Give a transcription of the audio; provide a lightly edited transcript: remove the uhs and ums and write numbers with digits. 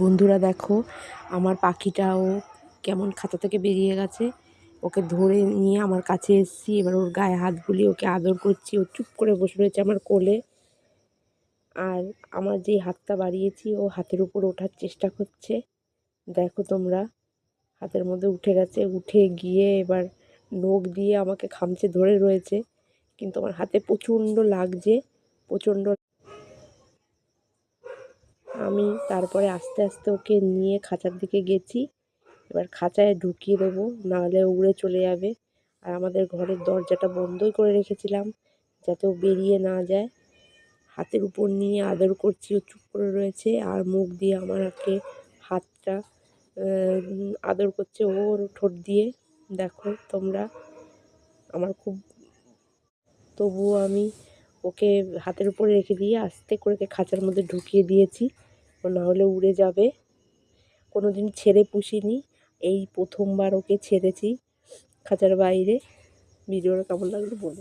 বন্ধুরা দেখো, আমার পাখিটাও কেমন খাঁচা থেকে বেরিয়ে গেছে। ওকে ধরে নিয়ে আমার কাছে এসেছি। এবার ওর গায়ে হাত বুলিয়ে ওকে আদর করছি। ও চুপ করে বসে রয়েছে আমার কোলে। আর আমার যেই হাতটা বাড়িয়েছি ও হাতের উপর ওঠার চেষ্টা করছে। দেখো তোমরা, হাতের মধ্যে উঠে গেছে। উঠে গিয়ে এবার নখ দিয়ে আমাকে খামচে ধরে রয়েছে, কিন্তু আমার হাতে প্রচণ্ড লাগছে, প্রচণ্ড। আমি তারপরে আস্তে আস্তে ওকে নিয়ে খাঁচার দিকে গেছি। এবার খাঁচায় ঢুকিয়ে দেবো, নাহলে উড়ে চলে যাবে। আর আমাদের ঘরের দরজাটা বন্ধই করে রেখেছিলাম, যাতে ও বেরিয়ে না যায়। হাতের উপর নিয়ে আদর করছি, ও চুপ করে রয়েছে আর মুখ দিয়ে আমাকে হাতটা আদর করছে ওর ঠোঁট দিয়ে। দেখো তোমরা, আমার খুব, তবুও আমি ওকে হাতের উপরে রেখে দিয়ে আস্তে করে খাঁচার মধ্যে ঢুকিয়ে দিয়েছি, ও না হলে উড়ে যাবে। কোনো দিন ছেড়ে পুষিনি, এই প্রথমবার ওকে ছেড়েছি খাঁচার বাইরে। ভিডিওটা কেমন লাগলো বলুন।